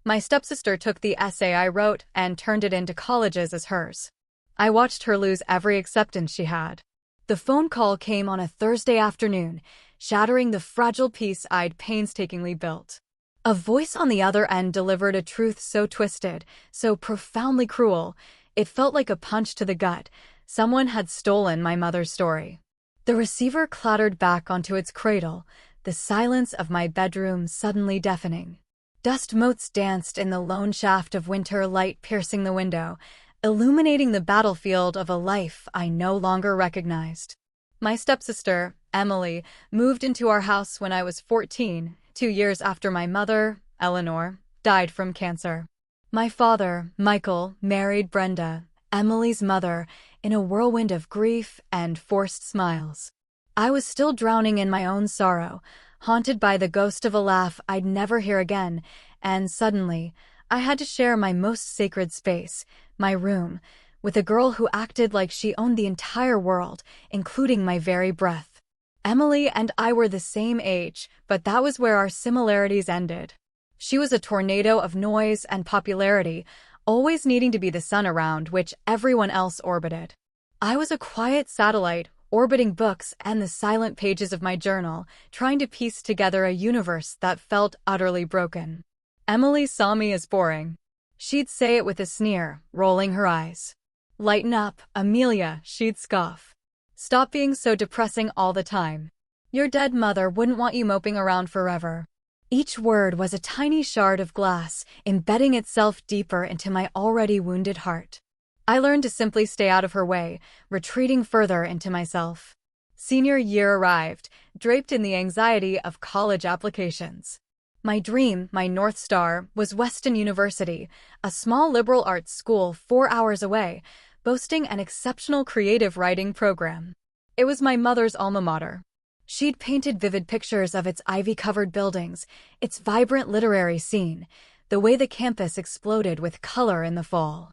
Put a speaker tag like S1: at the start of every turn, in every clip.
S1: My stepsister took the essay I wrote and turned it into colleges as hers. I watched her lose every acceptance she had. The phone call came on a Thursday afternoon, shattering the fragile peace I'd painstakingly built. A voice on the other end delivered a truth so twisted, so profoundly cruel, it felt like a punch to the gut. Someone had stolen my mother's story. The receiver clattered back onto its cradle, the silence of my bedroom suddenly deafening. Dust motes danced in the lone shaft of winter light piercing the window, illuminating the battlefield of a life I no longer recognized. My stepsister, Emily, moved into our house when I was 14, 2 years after my mother, Eleanor, died from cancer. My father, Michael, married Brenda, Emily's mother, in a whirlwind of grief and forced smiles. I was still drowning in my own sorrow, haunted by the ghost of a laugh I'd never hear again, and suddenly, I had to share my most sacred space, my room, with a girl who acted like she owned the entire world, including my very breath. Emily and I were the same age, but that was where our similarities ended. She was a tornado of noise and popularity, always needing to be the sun around which everyone else orbited. I was a quiet satellite, orbiting books and the silent pages of my journal, trying to piece together a universe that felt utterly broken. Emily saw me as boring. She'd say it with a sneer, rolling her eyes. "Lighten up, Amelia," she'd scoff. "Stop being so depressing all the time. Your dead mother wouldn't want you moping around forever." Each word was a tiny shard of glass, embedding itself deeper into my already wounded heart. I learned to simply stay out of her way, retreating further into myself. Senior year arrived, draped in the anxiety of college applications. My dream, my North Star, was Weston University, a small liberal arts school 4 hours away, boasting an exceptional creative writing program. It was my mother's alma mater. She'd painted vivid pictures of its ivy-covered buildings, its vibrant literary scene, the way the campus exploded with color in the fall.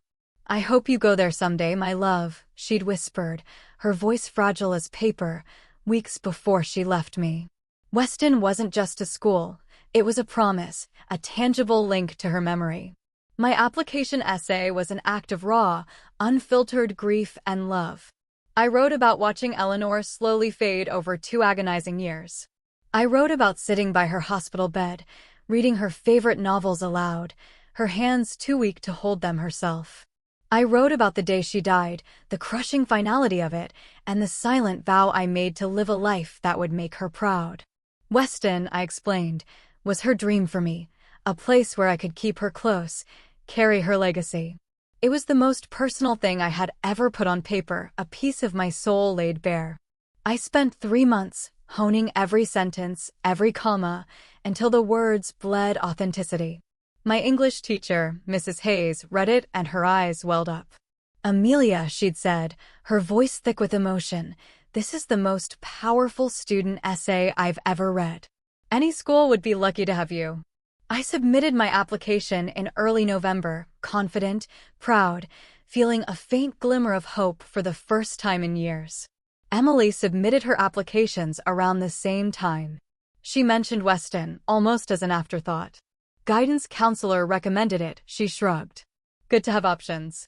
S1: "I hope you go there someday, my love," she'd whispered, her voice fragile as paper, weeks before she left me. Weston wasn't just a school. It was a promise, a tangible link to her memory. My application essay was an act of raw, unfiltered grief and love. I wrote about watching Eleanor slowly fade over 2 agonizing years. I wrote about sitting by her hospital bed, reading her favorite novels aloud, her hands too weak to hold them herself. I wrote about the day she died, the crushing finality of it, and the silent vow I made to live a life that would make her proud. Weston, I explained, was her dream for me, a place where I could keep her close, carry her legacy. It was the most personal thing I had ever put on paper, a piece of my soul laid bare. I spent 3 months, honing every sentence, every comma, until the words bled authenticity. My English teacher, Mrs. Hayes, read it and her eyes welled up. "Amelia," she'd said, her voice thick with emotion, "this is the most powerful student essay I've ever read. Any school would be lucky to have you." I submitted my application in early November, confident, proud, feeling a faint glimmer of hope for the first time in years. Emily submitted her applications around the same time. She mentioned Weston, almost as an afterthought. "Guidance counselor recommended it," she shrugged. "Good to have options."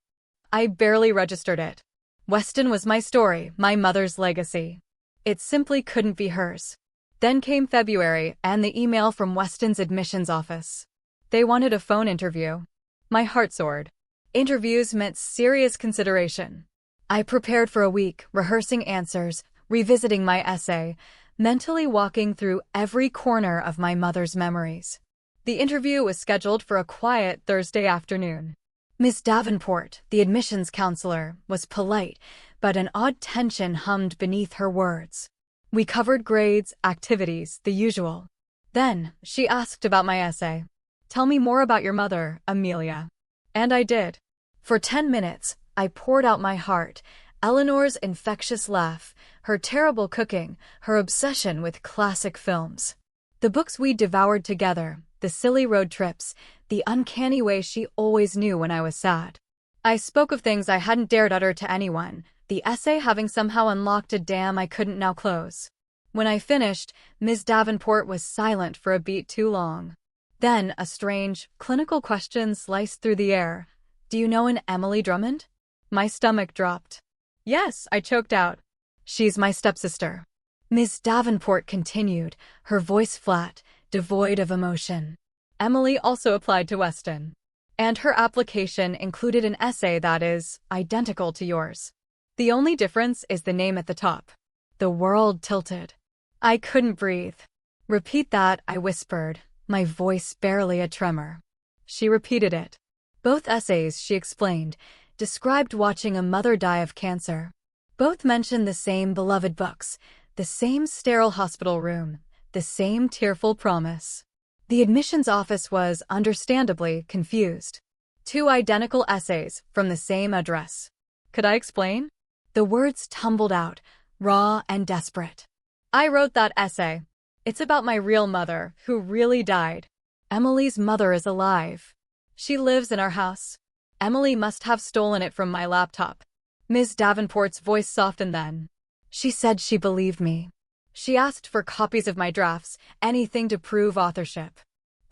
S1: I barely registered it. Weston was my story, my mother's legacy. It simply couldn't be hers. Then came February and the email from Weston's admissions office. They wanted a phone interview. My heart soared. Interviews meant serious consideration. I prepared for a week, rehearsing answers, revisiting my essay, mentally walking through every corner of my mother's memories. The interview was scheduled for a quiet Thursday afternoon. Miss Davenport, the admissions counselor, was polite, but an odd tension hummed beneath her words. We covered grades, activities, the usual. Then, she asked about my essay. "Tell me more about your mother, Amelia." And I did. For 10 minutes, I poured out my heart, Eleanor's infectious laugh, her terrible cooking, her obsession with classic films. The books we devoured together, the silly road trips, the uncanny way she always knew when I was sad. I spoke of things I hadn't dared utter to anyone, the essay having somehow unlocked a dam I couldn't now close. When I finished, Ms. Davenport was silent for a beat too long. Then a strange, clinical question sliced through the air. Do you know an Emily Drummond? My stomach dropped. Yes, I choked out. She's my stepsister. Miss Davenport continued, her voice flat, devoid of emotion. Emily also applied to Weston. And her application included an essay that is identical to yours. The only difference is the name at the top. The world tilted. I couldn't breathe. Repeat that, I whispered, my voice barely a tremor. She repeated it. Both essays, she explained, described watching a mother die of cancer. Both mentioned the same beloved books, the same sterile hospital room, the same tearful promise. The admissions office was, understandably, confused. Two identical essays from the same address. Could I explain? The words tumbled out, raw and desperate. I wrote that essay. It's about my real mother, who really died. Emily's mother is alive. She lives in our house. Emily must have stolen it from my laptop. Ms. Davenport's voice softened then. She said she believed me. She asked for copies of my drafts, anything to prove authorship.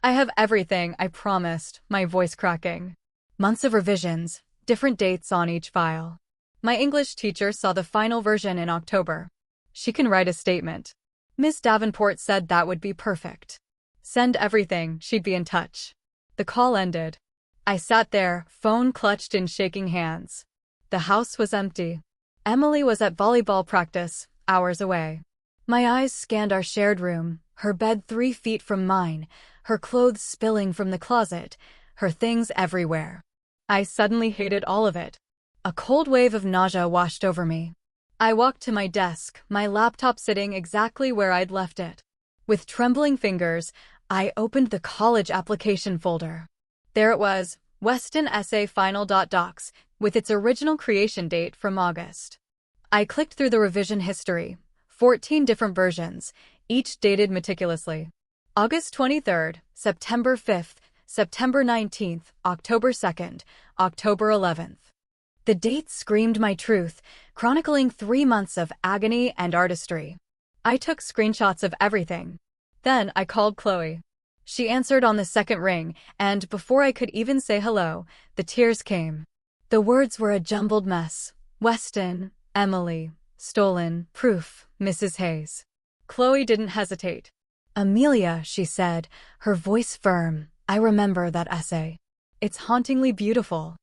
S1: I have everything, I promised, my voice cracking. Months of revisions, different dates on each file. My English teacher saw the final version in October. She can write a statement. Miss Davenport said that would be perfect. Send everything, she'd be in touch. The call ended. I sat there, phone clutched in shaking hands. The house was empty. Emily was at volleyball practice, hours away. My eyes scanned our shared room, her bed 3 feet from mine, her clothes spilling from the closet, her things everywhere. I suddenly hated all of it. A cold wave of nausea washed over me. I walked to my desk, my laptop sitting exactly where I'd left it. With trembling fingers, I opened the college application folder. There it was, Weston Essay Final Docs, with its original creation date from August. I clicked through the revision history, 14 different versions, each dated meticulously. August 23rd, September 5th, September 19th, October 2nd, October 11th. The dates screamed my truth, chronicling 3 months of agony and artistry. I took screenshots of everything. Then I called Chloe. She answered on the second ring, and before I could even say hello, the tears came. The words were a jumbled mess. Weston, Emily, stolen, proof, Mrs. Hayes. Chloe didn't hesitate. Amelia, she said, her voice firm, I remember that essay. It's hauntingly beautiful.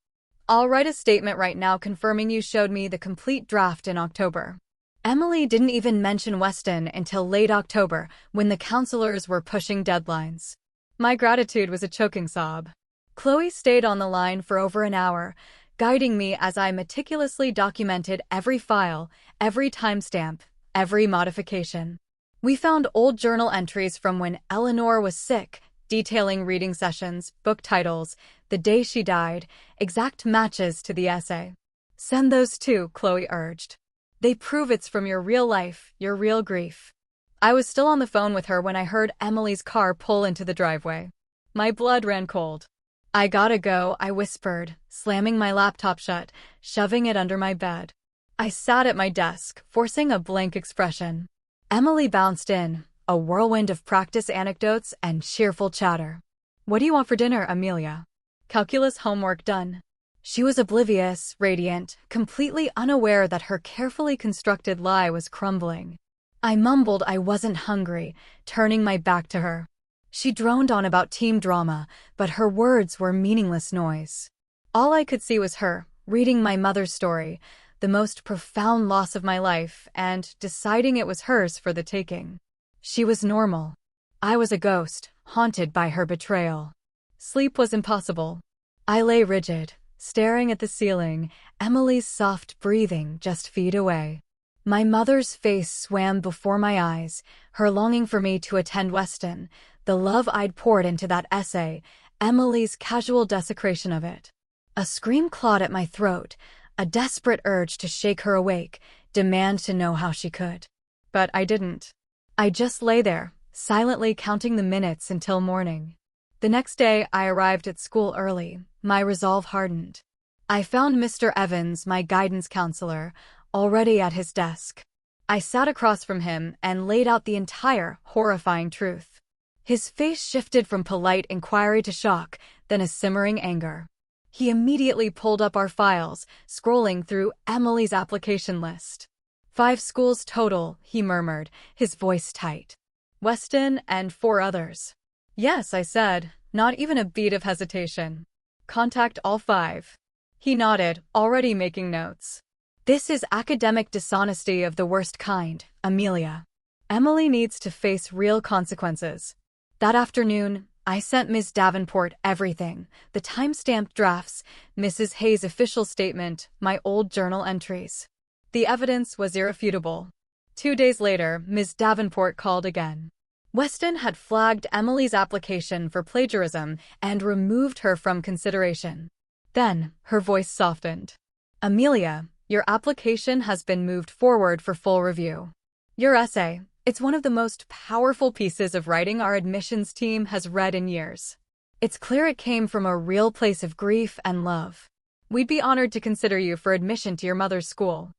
S1: I'll write a statement right now confirming you showed me the complete draft in October. Emily didn't even mention Weston until late October, when the counselors were pushing deadlines. My gratitude was a choking sob. Chloe stayed on the line for over an hour, guiding me as I meticulously documented every file, every timestamp, every modification. We found old journal entries from when Eleanor was sick, detailing reading sessions, book titles, the day she died, exact matches to the essay. Send those too, Chloe urged. They prove it's from your real life, your real grief. I was still on the phone with her when I heard Emily's car pull into the driveway. My blood ran cold. I gotta go, I whispered, slamming my laptop shut, shoving it under my bed. I sat at my desk, forcing a blank expression. Emily bounced in, a whirlwind of practice anecdotes and cheerful chatter. What do you want for dinner, Amelia? Calculus homework done. She was oblivious, radiant, completely unaware that her carefully constructed lie was crumbling. I mumbled I wasn't hungry, turning my back to her. She droned on about team drama, but her words were meaningless noise. All I could see was her, reading my mother's story, the most profound loss of my life, and deciding it was hers for the taking. She was normal. I was a ghost, haunted by her betrayal. Sleep was impossible. I lay rigid, staring at the ceiling, Emily's soft breathing just feet away. My mother's face swam before my eyes, her longing for me to attend Weston, the love I'd poured into that essay, Emily's casual desecration of it. A scream clawed at my throat, a desperate urge to shake her awake, demand to know how she could. But I didn't. I just lay there, silently counting the minutes until morning. The next day, I arrived at school early, my resolve hardened. I found Mr. Evans, my guidance counselor, already at his desk. I sat across from him and laid out the entire, horrifying truth. His face shifted from polite inquiry to shock, then a simmering anger. He immediately pulled up our files, scrolling through Emily's application list. 5 schools total, he murmured, his voice tight. Weston and 4 others. Yes, I said, not even a beat of hesitation. Contact all 5. He nodded, already making notes. This is academic dishonesty of the worst kind, Amelia. Emily needs to face real consequences. That afternoon, I sent Ms. Davenport everything, the time-stamped drafts, Mrs. Hayes' official statement, my old journal entries. The evidence was irrefutable. 2 days later, Ms. Davenport called again. Weston had flagged Emily's application for plagiarism and removed her from consideration. Then, her voice softened. Amelia, your application has been moved forward for full review. Your essay, it's one of the most powerful pieces of writing our admissions team has read in years. It's clear it came from a real place of grief and love. We'd be honored to consider you for admission to your mother's school.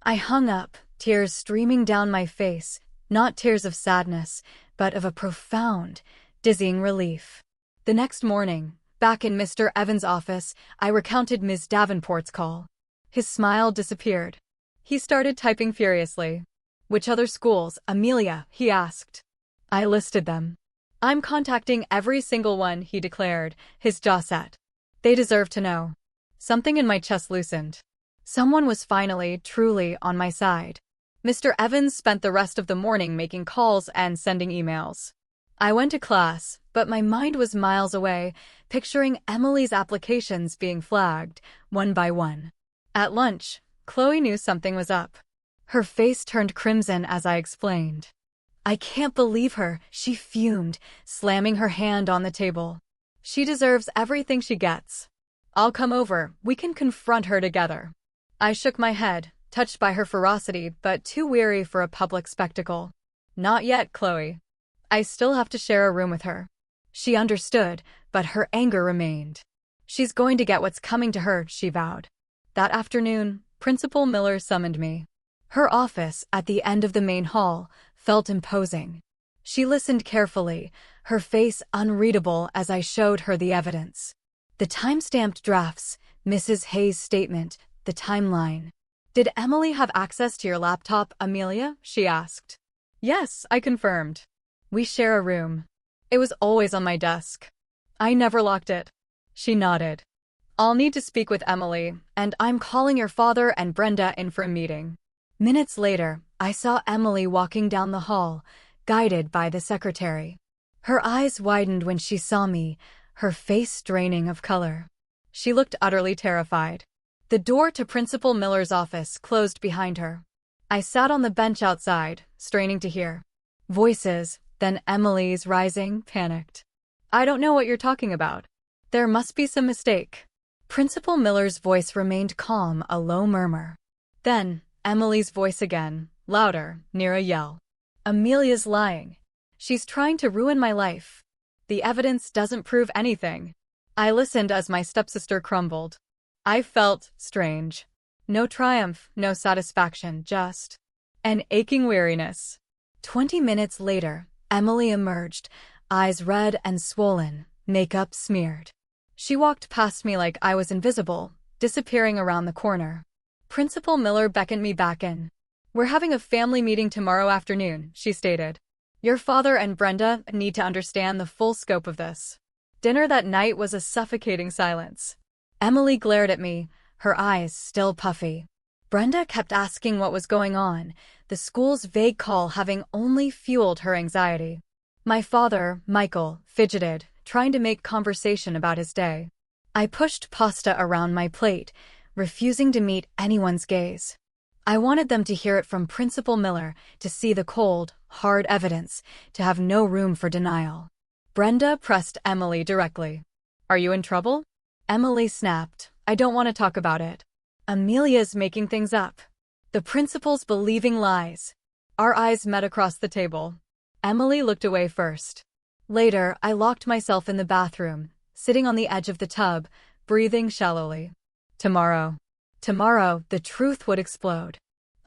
S1: I hung up, tears streaming down my face, not tears of sadness, but of a profound, dizzying relief. The next morning, back in Mr. Evans' office, I recounted Ms. Davenport's call. His smile disappeared. He started typing furiously. Which other schools, Amelia? He asked. I listed them. I'm contacting every single one, he declared, his jaw set. They deserve to know. Something in my chest loosened. Someone was finally, truly, on my side. Mr. Evans spent the rest of the morning making calls and sending emails. I went to class, but my mind was miles away, picturing Emily's applications being flagged, one by one. At lunch, Chloe knew something was up. Her face turned crimson as I explained. I can't believe her, she fumed, slamming her hand on the table. She deserves everything she gets. I'll come over, we can confront her together. I shook my head, touched by her ferocity but too weary for a public spectacle. Not yet, Chloe. I still have to share a room with her. She understood, but her anger remained. She's going to get what's coming to her, she vowed. That afternoon, Principal Miller summoned me. Her office, at the end of the main hall, felt imposing. She listened carefully, her face unreadable as I showed her the evidence. The time-stamped drafts, Mrs. Hayes' statement, the timeline. Did Emily have access to your laptop, Amelia? She asked. Yes, I confirmed. We share a room. It was always on my desk. I never locked it. She nodded. I'll need to speak with Emily, and I'm calling your father and Brenda in for a meeting. Minutes later, I saw Emily walking down the hall, guided by the secretary. Her eyes widened when she saw me, her face draining of color. She looked utterly terrified. The door to Principal Miller's office closed behind her. I sat on the bench outside, straining to hear. Voices, then Emily's rising, panicked. I don't know what you're talking about. There must be some mistake. Principal Miller's voice remained calm, a low murmur. Then, Emily's voice again, louder, near a yell. Amelia's lying. She's trying to ruin my life. The evidence doesn't prove anything. I listened as my stepsister crumbled. I felt strange. No triumph, no satisfaction, just an aching weariness. 20 minutes later, Emily emerged, eyes red and swollen, makeup smeared. She walked past me like I was invisible, disappearing around the corner. Principal Miller beckoned me back in. We're having a family meeting tomorrow afternoon, she stated. Your father and Brenda need to understand the full scope of this. Dinner that night was a suffocating silence. Emily glared at me, her eyes still puffy. Brenda kept asking what was going on, the school's vague call having only fueled her anxiety. My father, Michael, fidgeted, trying to make conversation about his day. I pushed pasta around my plate, refusing to meet anyone's gaze. I wanted them to hear it from Principal Miller, to see the cold, hard evidence, to have no room for denial. Brenda pressed Emily directly. Are you in trouble? Emily snapped. I don't want to talk about it. Amelia's making things up. The principal's believing lies. Our eyes met across the table. Emily looked away first. Later, I locked myself in the bathroom, sitting on the edge of the tub, breathing shallowly. Tomorrow, the truth would explode.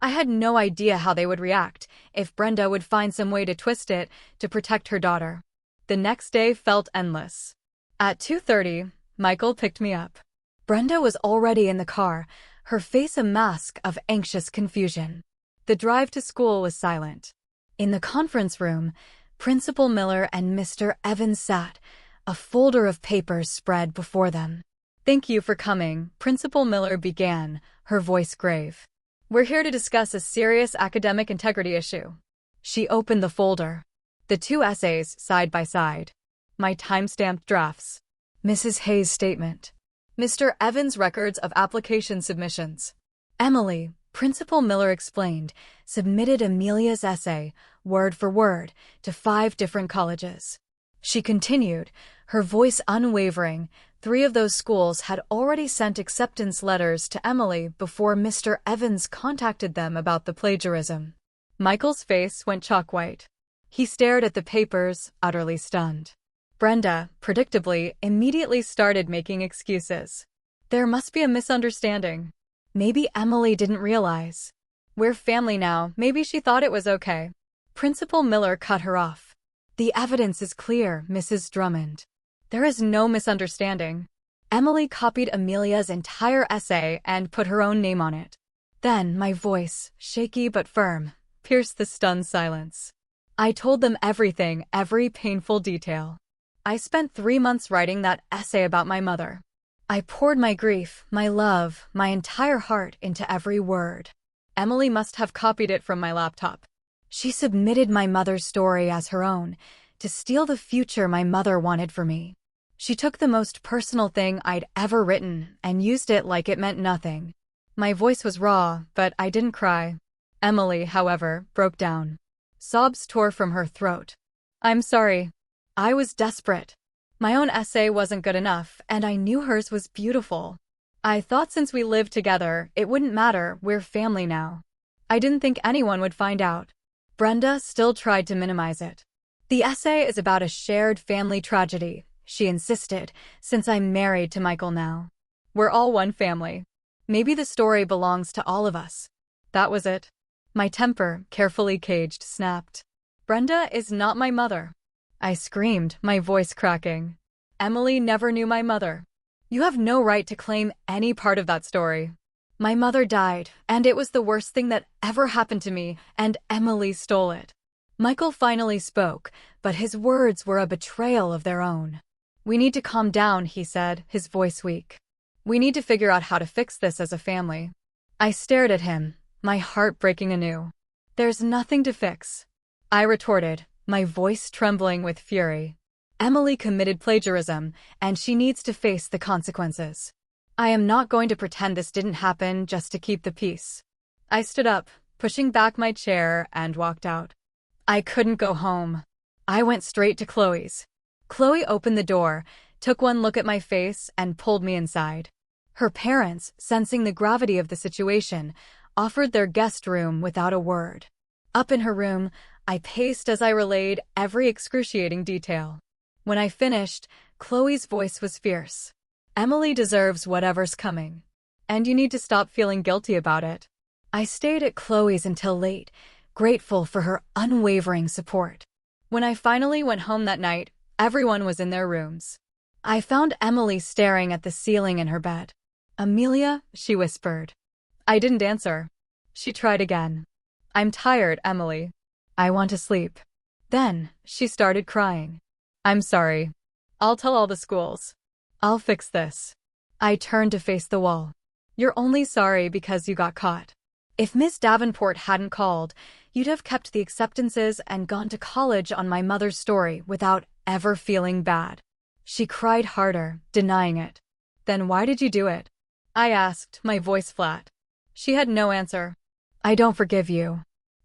S1: I had no idea how they would react, if Brenda would find some way to twist it, to protect her daughter. The next day felt endless. At 2:30, Michael picked me up. Brenda was already in the car, her face a mask of anxious confusion. The drive to school was silent. In the conference room, Principal Miller and Mr. Evans sat, a folder of papers spread before them. "Thank you for coming," Principal Miller began, her voice grave. "We're here to discuss a serious academic integrity issue." She opened the folder. The two essays side by side. My time-stamped drafts. Mrs. Hayes' statement. Mr. Evans' records of application submissions. Emily, Principal Miller explained, submitted Amelia's essay, word for word, to 5 different colleges. She continued, her voice unwavering. 3 of those schools had already sent acceptance letters to Emily before Mr. Evans contacted them about the plagiarism. Michael's face went chalk white. He stared at the papers, utterly stunned. Brenda, predictably, immediately started making excuses. "There must be a misunderstanding. Maybe Emily didn't realize. We're family now, maybe she thought it was okay." Principal Miller cut her off. "The evidence is clear, Mrs. Drummond. There is no misunderstanding. Emily copied Amelia's entire essay and put her own name on it." Then my voice, shaky but firm, pierced the stunned silence. "I told them everything, every painful detail. I spent 3 months writing that essay about my mother. I poured my grief, my love, my entire heart into every word. Emily must have copied it from my laptop. She submitted my mother's story as her own, to steal the future my mother wanted for me. She took the most personal thing I'd ever written and used it like it meant nothing." My voice was raw, but I didn't cry. Emily, however, broke down. Sobs tore from her throat. "I'm sorry. I was desperate. My own essay wasn't good enough, and I knew hers was beautiful. I thought since we lived together, it wouldn't matter, we're family now. I didn't think anyone would find out." Brenda still tried to minimize it. "The essay is about a shared family tragedy," she insisted, "since I'm married to Michael now. We're all one family. Maybe the story belongs to all of us." That was it. My temper, carefully caged, snapped. "Brenda is not my mother," I screamed, my voice cracking. "Emily never knew my mother. You have no right to claim any part of that story. My mother died, and it was the worst thing that ever happened to me, and Emily stole it." Michael finally spoke, but his words were a betrayal of their own. "We need to calm down," he said, his voice weak. "We need to figure out how to fix this as a family." I stared at him, my heart breaking anew. "There's nothing to fix," I retorted, my voice trembling with fury. "Emily committed plagiarism, and she needs to face the consequences. I am not going to pretend this didn't happen just to keep the peace." I stood up, pushing back my chair, and walked out. I couldn't go home. I went straight to Chloe's. Chloe opened the door, took one look at my face, and pulled me inside. Her parents, sensing the gravity of the situation, offered their guest room without a word. Up in her room, I paced as I relayed every excruciating detail. When I finished, Chloe's voice was fierce. "Emily deserves whatever's coming. And you need to stop feeling guilty about it." I stayed at Chloe's until late, grateful for her unwavering support. When I finally went home that night, everyone was in their rooms. I found Emily staring at the ceiling in her bed. "Amelia," she whispered. I didn't answer. She tried again. "I'm tired, Emily. I want to sleep." Then, she started crying. "I'm sorry. I'll tell all the schools. I'll fix this." I turned to face the wall. "You're only sorry because you got caught. If Miss Davenport hadn't called, you'd have kept the acceptances and gone to college on my mother's story without ever feeling bad." She cried harder, denying it. "Then why did you do it?" I asked, my voice flat. She had no answer. "I don't forgive you.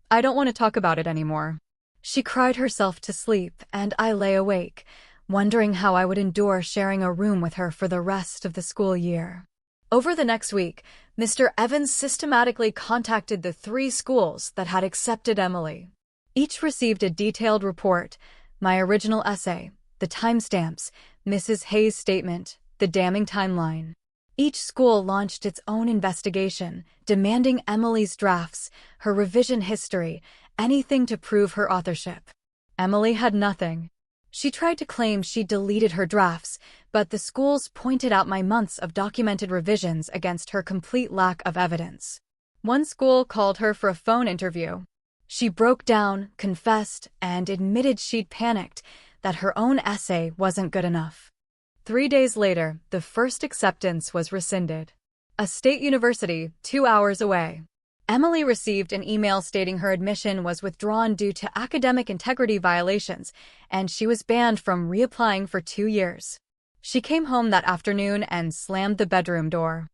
S1: I don't want to talk about it anymore." She cried herself to sleep, and I lay awake, wondering how I would endure sharing a room with her for the rest of the school year. Over the next week, Mr. Evans systematically contacted the 3 schools that had accepted Emily. Each received a detailed report, my original essay, the timestamps, Mrs. Hayes' statement, the damning timeline. Each school launched its own investigation, demanding Emily's drafts, her revision history, anything to prove her authorship. Emily had nothing. She tried to claim she deleted her drafts, but the schools pointed out my months of documented revisions against her complete lack of evidence. One school called her for a phone interview. She broke down, confessed, and admitted she'd panicked, that her own essay wasn't good enough. 3 days later, the first acceptance was rescinded. A state university 2 hours away. Emily received an email stating her admission was withdrawn due to academic integrity violations, and she was banned from reapplying for 2 years. She came home that afternoon and slammed the bedroom door.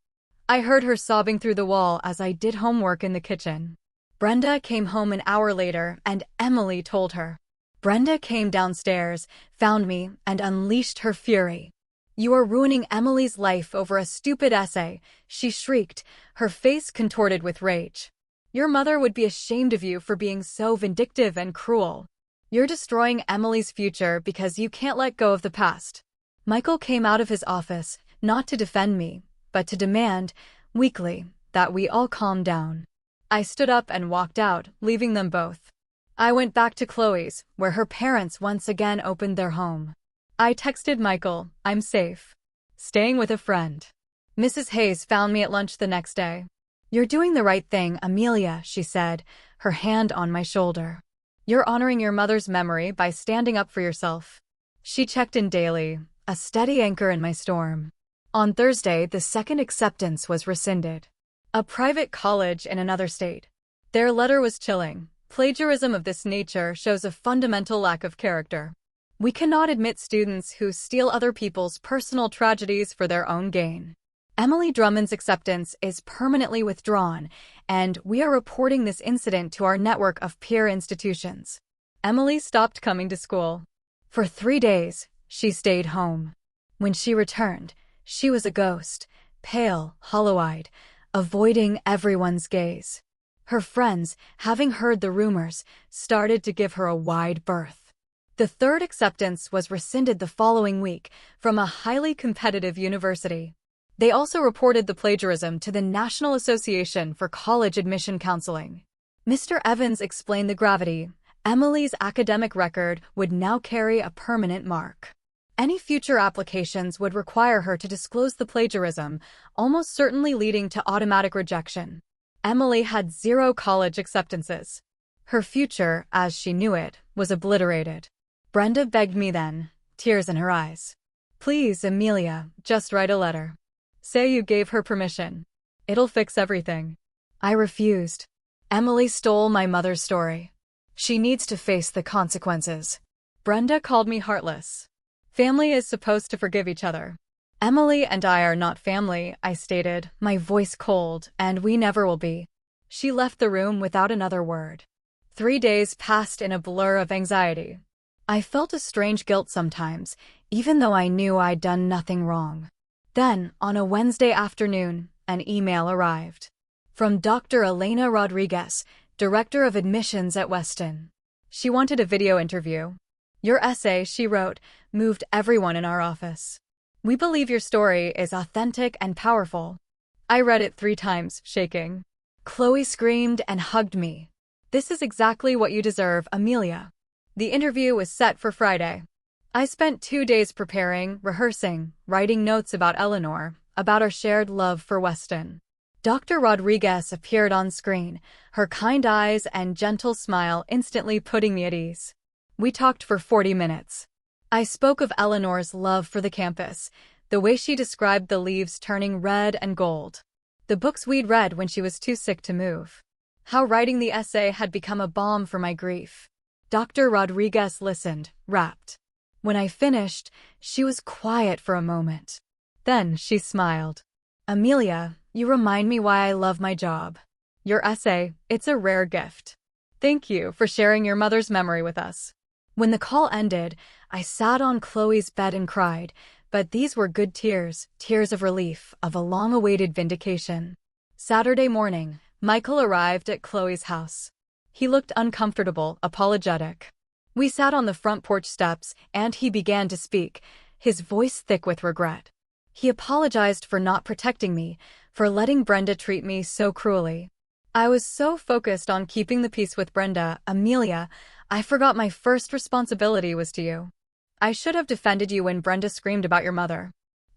S1: I heard her sobbing through the wall as I did homework in the kitchen. Brenda came home an hour later, and Emily told her. Brenda came downstairs, found me, and unleashed her fury. "You are ruining Emily's life over a stupid essay," she shrieked, her face contorted with rage. "Your mother would be ashamed of you for being so vindictive and cruel. You're destroying Emily's future because you can't let go of the past." Michael came out of his office, not to defend me, but to demand, weakly, that we all calm down. I stood up and walked out, leaving them both. I went back to Chloe's, where her parents once again opened their home. I texted Michael, "I'm safe. Staying with a friend." Mrs. Hayes found me at lunch the next day. "You're doing the right thing, Amelia," she said, her hand on my shoulder. "You're honoring your mother's memory by standing up for yourself." She checked in daily, a steady anchor in my storm. On Thursday, the second acceptance was rescinded. A private college in another state. Their letter was chilling. "Plagiarism of this nature shows a fundamental lack of character. We cannot admit students who steal other people's personal tragedies for their own gain. Emily Drummond's acceptance is permanently withdrawn, and we are reporting this incident to our network of peer institutions." Emily stopped coming to school. For 3 days, she stayed home. When she returned, she was a ghost, pale, hollow-eyed, avoiding everyone's gaze. Her friends, having heard the rumors, started to give her a wide berth. The third acceptance was rescinded the following week from a highly competitive university. They also reported the plagiarism to the National Association for College Admission Counseling. Mr. Evans explained the gravity. Emily's academic record would now carry a permanent mark. Any future applications would require her to disclose the plagiarism, almost certainly leading to automatic rejection. Emily had 0 college acceptances. Her future, as she knew it, was obliterated. Brenda begged me then, tears in her eyes. "Please, Amelia, just write a letter. Say you gave her permission. It'll fix everything." I refused. Emily stole my mother's story. She needs to face the consequences. Brenda called me heartless. "Family is supposed to forgive each other." "Emily and I are not family," I stated, my voice cold, "and we never will be." She left the room without another word. 3 days passed in a blur of anxiety. I felt a strange guilt sometimes, even though I knew I'd done nothing wrong. Then, on a Wednesday afternoon, an email arrived. From Dr. Elena Rodriguez, Director of Admissions at Weston. She wanted a video interview. "Your essay," she wrote, "moved everyone in our office. We believe your story is authentic and powerful." I read it 3 times, shaking. Chloe screamed and hugged me. "This is exactly what you deserve, Amelia." The interview was set for Friday. I spent 2 days preparing, rehearsing, writing notes about Eleanor, about our shared love for Weston. Dr. Rodriguez appeared on screen, her kind eyes and gentle smile instantly putting me at ease. We talked for 40 minutes. I spoke of Eleanor's love for the campus, the way she described the leaves turning red and gold, the books we'd read when she was too sick to move, how writing the essay had become a balm for my grief. Dr. Rodriguez listened, rapt. When I finished, she was quiet for a moment. Then she smiled. "Amelia, you remind me why I love my job. Your essay, it's a rare gift. Thank you for sharing your mother's memory with us." When the call ended, I sat on Chloe's bed and cried, but these were good tears, tears of relief, of a long-awaited vindication. Saturday morning, Michael arrived at Chloe's house. He looked uncomfortable, apologetic. We sat on the front porch steps, and he began to speak, his voice thick with regret. He apologized for not protecting me, for letting Brenda treat me so cruelly. I was so focused on keeping the peace with Brenda, "Amelia, I forgot my first responsibility was to you. I should have defended you when Brenda screamed about your mother.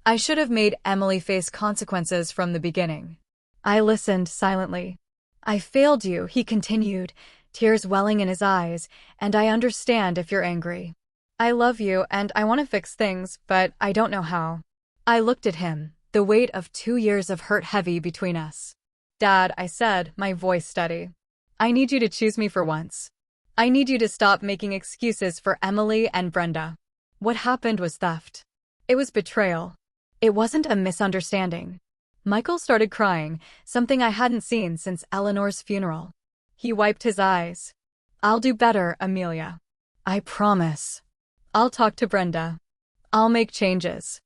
S1: I should have made Emily face consequences from the beginning. I listened silently. I failed you, he continued, tears welling in his eyes, and I understand if you're angry. I love you and I want to fix things, but I don't know how. I looked at him, the weight of 2 years of hurt heavy between us. Dad, I said, my voice steady. I need you to choose me for once. I need you to stop making excuses for Emily and Brenda. What happened was theft. It was betrayal. It wasn't a misunderstanding. Michael started crying, something I hadn't seen since Eleanor's funeral. He wiped his eyes. I'll do better, Amelia. I promise. I'll talk to Brenda. I'll make changes.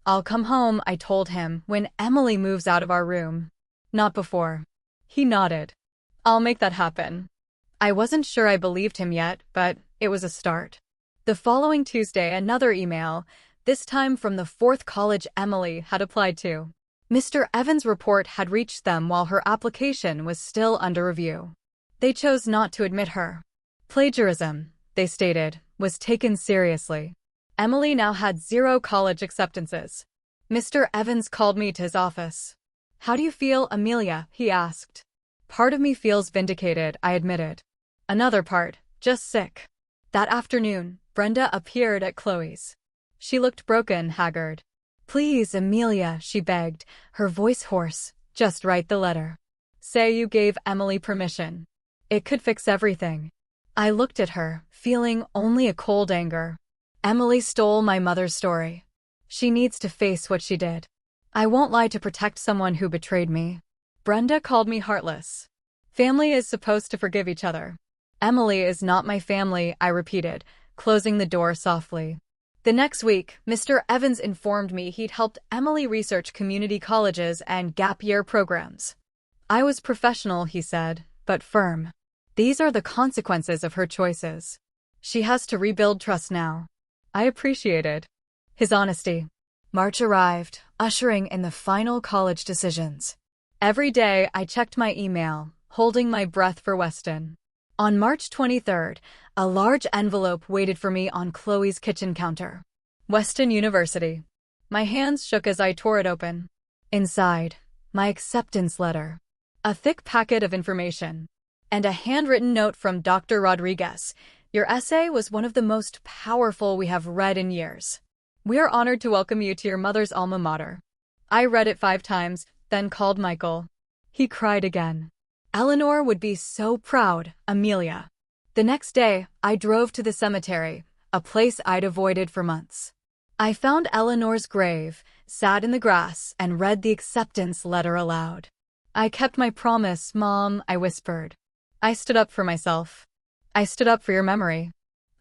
S1: I'll come home, I told him, when Emily moves out of our room. Not before. He nodded. I'll make that happen. I wasn't sure I believed him yet, but it was a start. The following Tuesday, another email, this time from the 4th college Emily had applied to. Mr. Evans' report had reached them while her application was still under review. They chose not to admit her. Plagiarism, they stated, was taken seriously. Emily now had 0 college acceptances. Mr. Evans called me to his office. How do you feel, Amelia? He asked. Part of me feels vindicated, I admitted. Another part, just sick. That afternoon, Brenda appeared at Chloe's. She looked broken, haggard. Please, Amelia, she begged, her voice hoarse, just write the letter. Say you gave Emily permission. It could fix everything. I looked at her, feeling only a cold anger. Emily stole my mother's story. She needs to face what she did. I won't lie to protect someone who betrayed me. Brenda called me heartless. Family is supposed to forgive each other. Emily is not my family, I repeated, closing the door softly. The next week, Mr. Evans informed me he'd helped Emily research community colleges and gap year programs. I was professional, he said, but firm. These are the consequences of her choices. She has to rebuild trust now. I appreciated his honesty. March arrived, ushering in the final college decisions. Every day, I checked my email, holding my breath for Weston. On March 23rd, a large envelope waited for me on Chloe's kitchen counter. Weston University. My hands shook as I tore it open. Inside, my acceptance letter. A thick packet of information. And a handwritten note from Dr. Rodriguez. Your essay was one of the most powerful we have read in years. We are honored to welcome you to your mother's alma mater. I read it 5 times, then called Michael. He cried again. Eleanor would be so proud, Amelia. The next day, I drove to the cemetery, a place I'd avoided for months. I found Eleanor's grave, sat in the grass, and read the acceptance letter aloud. I kept my promise, Mom, I whispered. I stood up for myself. I stood up for your memory.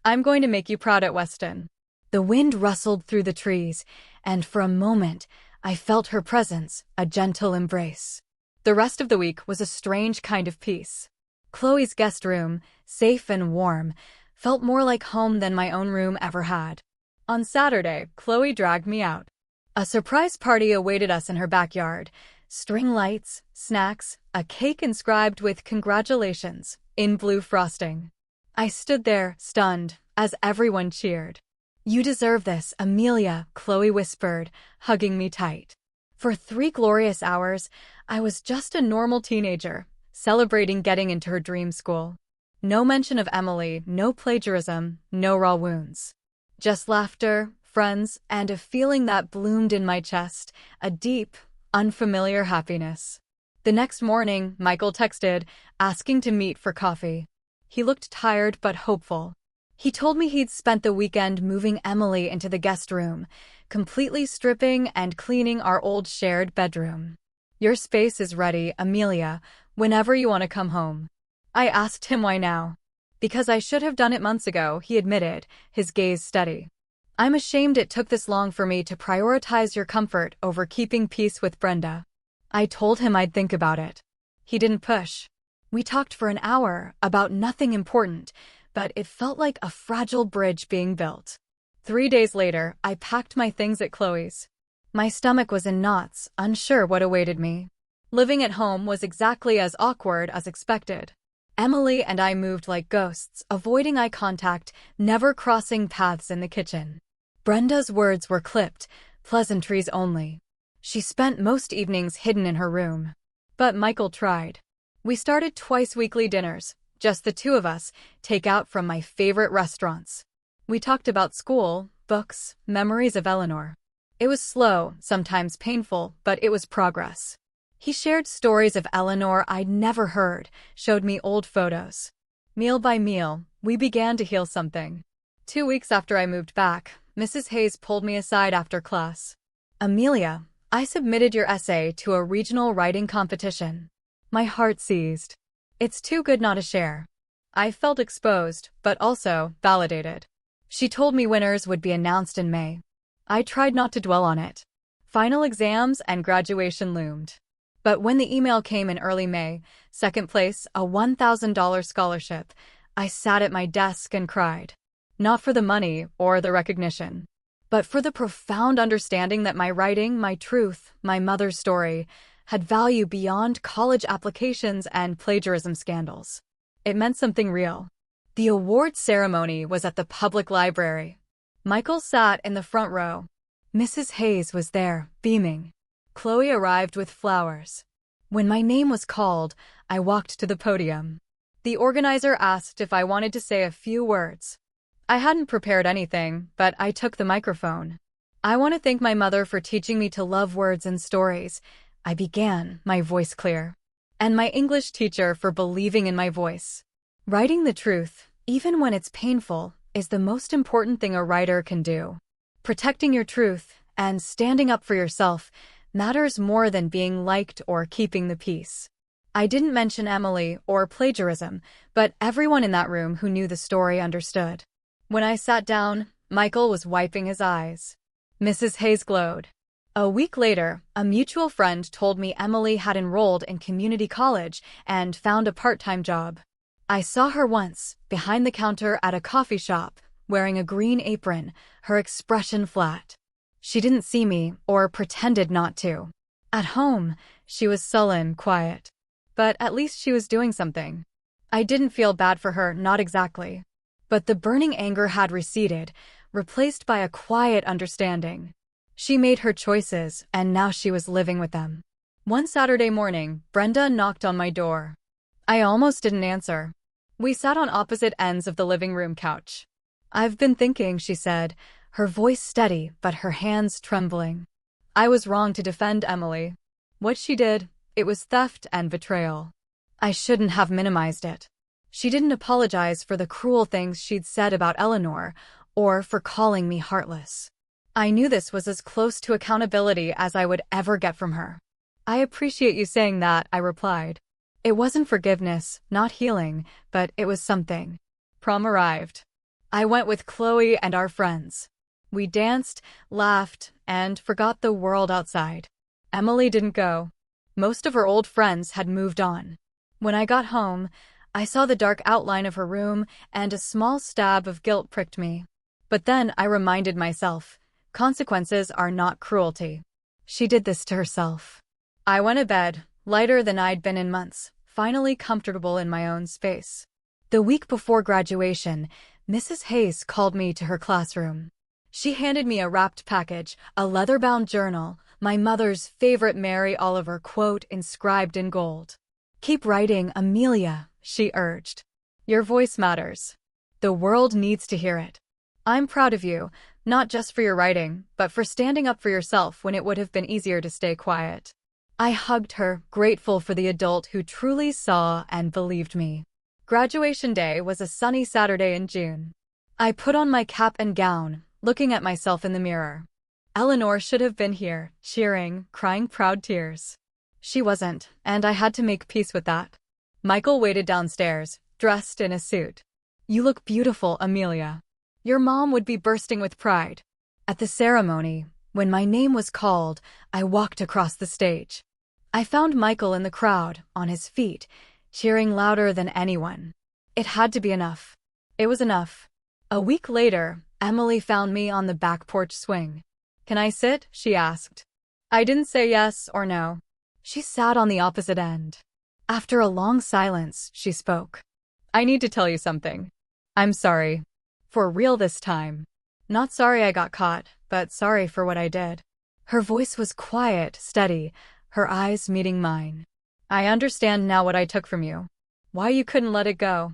S1: I'm going to make you proud at Weston. The wind rustled through the trees, and for a moment, I felt her presence, a gentle embrace. The rest of the week was a strange kind of peace. Chloe's guest room, safe and warm, felt more like home than my own room ever had. On Saturday, Chloe dragged me out. A surprise party awaited us in her backyard. String lights, snacks, a cake inscribed with congratulations in blue frosting. I stood there, stunned, as everyone cheered. You deserve this, Amelia, Chloe whispered, hugging me tight. For 3 glorious hours, I was just a normal teenager, celebrating getting into her dream school. No mention of Emily, no plagiarism, no raw wounds. Just laughter, friends, and a feeling that bloomed in my chest, a deep, unfamiliar happiness. The next morning, Michael texted, asking to meet for coffee. He looked tired but hopeful. He told me he'd spent the weekend moving Emily into the guest room, completely stripping and cleaning our old shared bedroom. Your space is ready, Amelia, whenever you want to come home. I asked him why now. Because I should have done it months ago, he admitted, his gaze steady. I'm ashamed it took this long for me to prioritize your comfort over keeping peace with Brenda. I told him I'd think about it. He didn't push. We talked for an hour about nothing important, but it felt like a fragile bridge being built. 3 days later, I packed my things at Chloe's. My stomach was in knots, unsure what awaited me. Living at home was exactly as awkward as expected. Emily and I moved like ghosts, avoiding eye contact, never crossing paths in the kitchen. Brenda's words were clipped, pleasantries only. She spent most evenings hidden in her room. But Michael tried. We started twice-weekly dinners, just the two of us, take out from my favorite restaurants. We talked about school, books, memories of Eleanor. It was slow, sometimes painful, but it was progress. He shared stories of Eleanor I'd never heard, showed me old photos. Meal by meal, we began to heal something. 2 weeks after I moved back, Mrs. Hayes pulled me aside after class. "Amelia, I submitted your essay to a regional writing competition." My heart seized. It's too good not to share. I felt exposed, but also validated. She told me winners would be announced in May. I tried not to dwell on it. Final exams and graduation loomed. But when the email came in early May, second place, a $1,000 scholarship, I sat at my desk and cried. Not for the money or the recognition, but for the profound understanding that my writing, my truth, my mother's story, had value beyond college applications and plagiarism scandals. It meant something real. The award ceremony was at the public library. Michael sat in the front row. Mrs. Hayes was there, beaming. Chloe arrived with flowers. When my name was called, I walked to the podium. The organizer asked if I wanted to say a few words. I hadn't prepared anything, but I took the microphone. "I want to thank my mother for teaching me to love words and stories," I began, my voice clear. "And my English teacher for believing in my voice. Writing the truth, even when it's painful, is the most important thing a writer can do. Protecting your truth and standing up for yourself matters more than being liked or keeping the peace." I didn't mention Emily or plagiarism, but everyone in that room who knew the story understood. When I sat down, Michael was wiping his eyes. Mrs. Hayes glowed. A week later, a mutual friend told me Emily had enrolled in community college and found a part-time job. I saw her once, behind the counter at a coffee shop, wearing a green apron, her expression flat. She didn't see me, or pretended not to. At home, she was sullen, quiet. But at least she was doing something. I didn't feel bad for her, not exactly. But the burning anger had receded, replaced by a quiet understanding. She made her choices, and now she was living with them. One Saturday morning, Brenda knocked on my door. I almost didn't answer. We sat on opposite ends of the living room couch. "I've been thinking," she said, her voice steady but her hands trembling. "I was wrong to defend Emily. What she did, it was theft and betrayal. I shouldn't have minimized it. She didn't apologize for the cruel things she'd said about Eleanor, or for calling me heartless. I knew this was as close to accountability as I would ever get from her." "I appreciate you saying that," I replied. It wasn't forgiveness, not healing, but it was something. Prom arrived. I went with Chloe and our friends. We danced, laughed, and forgot the world outside. Emily didn't go. Most of her old friends had moved on. When I got home, I saw the dark outline of her room, and a small stab of guilt pricked me. But then I reminded myself, consequences are not cruelty. She did this to herself. I went to bed, lighter than I'd been in months, finally comfortable in my own space. The week before graduation, Mrs. Hayes called me to her classroom. She handed me a wrapped package, a leather-bound journal, my mother's favorite Mary Oliver quote inscribed in gold. "Keep writing, Amelia," she urged. "Your voice matters. The world needs to hear it. I'm proud of you, not just for your writing, but for standing up for yourself when it would have been easier to stay quiet." I hugged her, grateful for the adult who truly saw and believed me. Graduation day was a sunny Saturday in June. I put on my cap and gown, looking at myself in the mirror. Eleanor should have been here, cheering, crying proud tears. She wasn't, and I had to make peace with that. Michael waited downstairs, dressed in a suit. "You look beautiful, Amelia. Your mom would be bursting with pride." At the ceremony, when my name was called, I walked across the stage. I found Michael in the crowd, on his feet, cheering louder than anyone. It had to be enough. It was enough. A week later, Emily found me on the back porch swing. "Can I sit?" she asked. I didn't say yes or no. She sat on the opposite end. After a long silence, she spoke. "I need to tell you something. I'm sorry. For real this time. Not sorry I got caught, but sorry for what I did. Her voice was quiet, steady, her eyes meeting mine. I understand now what I took from you. Why you couldn't let it go.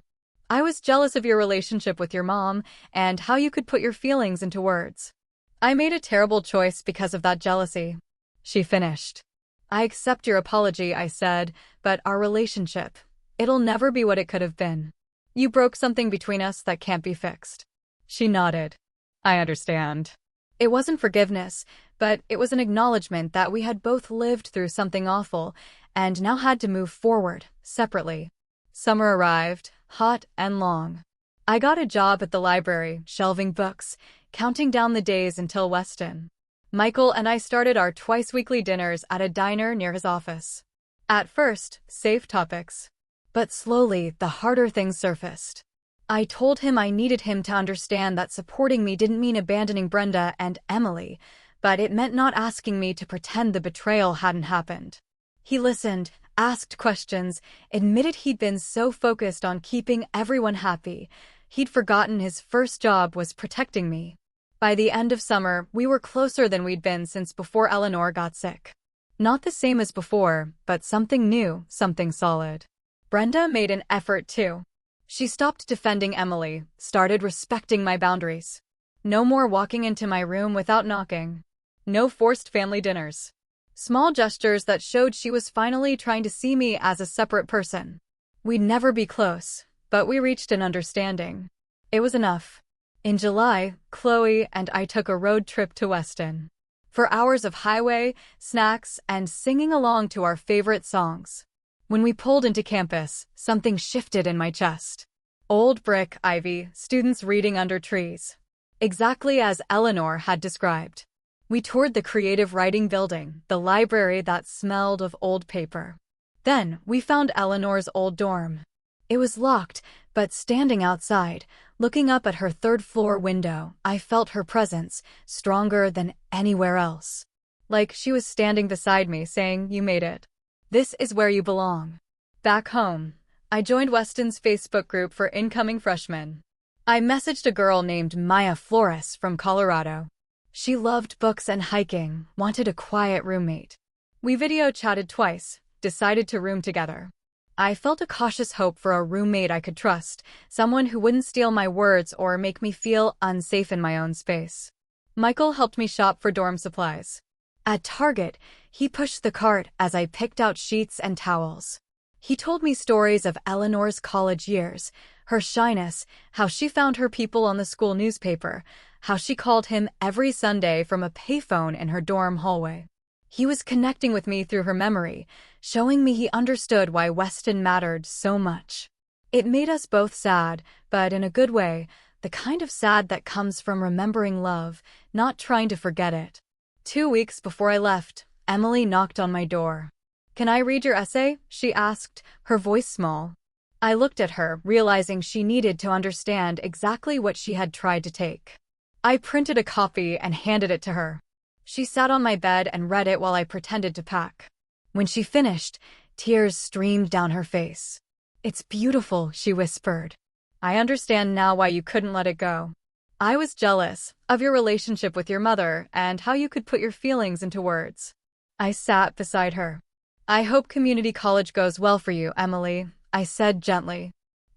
S1: I was jealous of your relationship with your mom and how you could put your feelings into words. I made a terrible choice because of that jealousy. She finished. I accept your apology, I said, but our relationship, it'll never be what it could have been. You broke something between us that can't be fixed. She nodded. I understand. It wasn't forgiveness, but it was an acknowledgement that we had both lived through something awful and now had to move forward, separately. Summer arrived, hot and long. I got a job at the library, shelving books, counting down the days until Weston. Michael and I started our twice-weekly dinners at a diner near his office. At first, safe topics. But slowly, the harder things surfaced. I told him I needed him to understand that supporting me didn't mean abandoning Brenda and Emily, but it meant not asking me to pretend the betrayal hadn't happened. He listened, asked questions, admitted he'd been so focused on keeping everyone happy, he'd forgotten his first job was protecting me. By the end of summer, we were closer than we'd been since before Eleanor got sick. Not the same as before, but something new, something solid. Brenda made an effort too. She stopped defending Emily, started respecting my boundaries. No more walking into my room without knocking. No forced family dinners. Small gestures that showed she was finally trying to see me as a separate person. We'd never be close, but we reached an understanding. It was enough. In July, Chloe and I took a road trip to Weston. For hours of highway, snacks, and singing along to our favorite songs. When we pulled into campus, something shifted in my chest. Old brick, ivy, students reading under trees. Exactly as Eleanor had described. We toured the creative writing building, the library that smelled of old paper. Then, we found Eleanor's old dorm. It was locked, but standing outside, looking up at her third-floor window, I felt her presence, stronger than anywhere else. Like she was standing beside me, saying, "You made it. This is where you belong." Back home, I joined Weston's Facebook group for incoming freshmen. I messaged a girl named Maya Flores from Colorado. She loved books and hiking, wanted a quiet roommate. We video chatted twice, decided to room together. I felt a cautious hope for a roommate I could trust, someone who wouldn't steal my words or make me feel unsafe in my own space. Michael helped me shop for dorm supplies. At Target, he pushed the cart as I picked out sheets and towels. He told me stories of Eleanor's college years, her shyness, how she found her people on the school newspaper, how she called him every Sunday from a payphone in her dorm hallway. He was connecting with me through her memory, showing me he understood why Weston mattered so much. It made us both sad, but in a good way, the kind of sad that comes from remembering love, not trying to forget it. 2 weeks before I left, Emily knocked on my door. "Can I read your essay?" she asked, her voice small. I looked at her, realizing she needed to understand exactly what she had tried to take. I printed a copy and handed it to her. She sat on my bed and read it while I pretended to pack. When she finished, tears streamed down her face. "It's beautiful," she whispered. "I understand now why you couldn't let it go. I was jealous of your relationship with your mother and how you could put your feelings into words." I sat beside her. "I hope community college goes well for you, Emily," I said gently.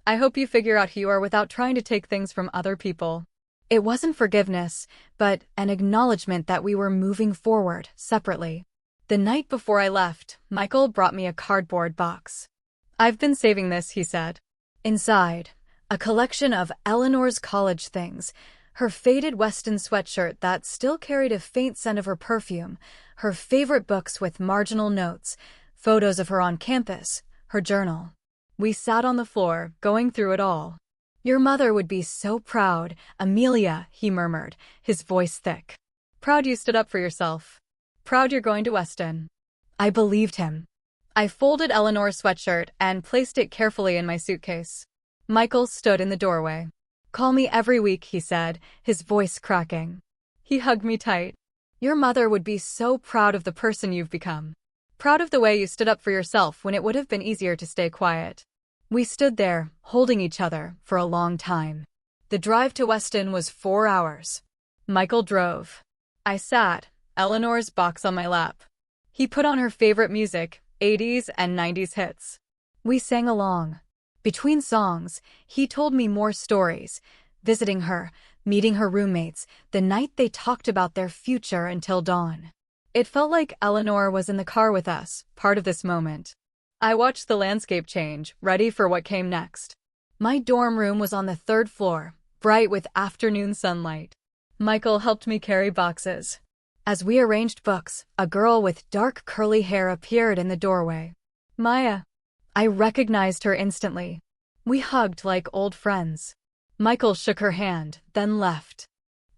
S1: "I hope you figure out who you are without trying to take things from other people." It wasn't forgiveness, but an acknowledgement that we were moving forward, separately. The night before I left, Michael brought me a cardboard box. "I've been saving this," he said. Inside, a collection of Eleanor's college things, her faded Weston sweatshirt that still carried a faint scent of her perfume, her favorite books with marginal notes, photos of her on campus, her journal. We sat on the floor, going through it all. "Your mother would be so proud, Amelia," he murmured, his voice thick. "Proud you stood up for yourself. Proud you're going to Weston." I believed him. I folded Eleanor's sweatshirt and placed it carefully in my suitcase. Michael stood in the doorway. "Call me every week," he said, his voice cracking. He hugged me tight. "Your mother would be so proud of the person you've become. Proud of the way you stood up for yourself when it would have been easier to stay quiet." We stood there, holding each other, for a long time. The drive to Weston was 4 hours. Michael drove. I sat, Eleanor's box on my lap. He put on her favorite music, 80s and 90s hits. We sang along. Between songs, he told me more stories, visiting her, meeting her roommates, the night they talked about their future until dawn. It felt like Eleanor was in the car with us, part of this moment. I watched the landscape change, ready for what came next. My dorm room was on the third floor, bright with afternoon sunlight. Michael helped me carry boxes. As we arranged books, a girl with dark curly hair appeared in the doorway. Maya. I recognized her instantly. We hugged like old friends. Michael shook her hand, then left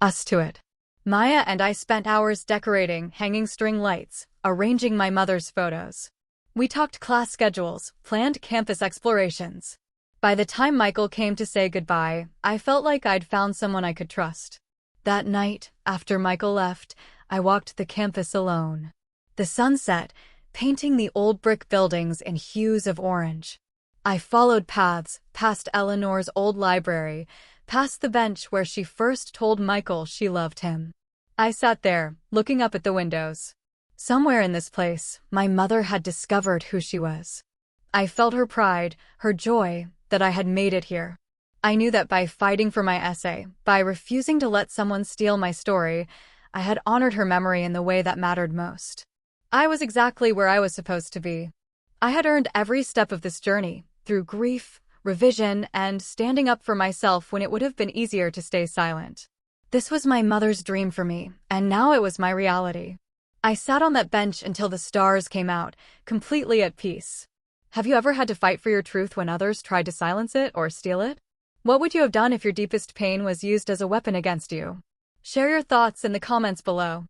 S1: us to it. Maya and I spent hours decorating, hanging string lights, arranging my mother's photos. We talked class schedules, planned campus explorations. By the time Michael came to say goodbye, I felt like I'd found someone I could trust. That night, after Michael left, I walked the campus alone. The sun set, painting the old brick buildings in hues of orange. I followed paths, past Eleanor's old library, past the bench where she first told Michael she loved him. I sat there, looking up at the windows. Somewhere in this place, my mother had discovered who she was. I felt her pride, her joy, that I had made it here. I knew that by fighting for my essay, by refusing to let someone steal my story, I had honored her memory in the way that mattered most. I was exactly where I was supposed to be. I had earned every step of this journey, through grief, revision, and standing up for myself when it would have been easier to stay silent. This was my mother's dream for me, and now it was my reality. I sat on that bench until the stars came out, completely at peace. Have you ever had to fight for your truth when others tried to silence it or steal it? What would you have done if your deepest pain was used as a weapon against you? Share your thoughts in the comments below.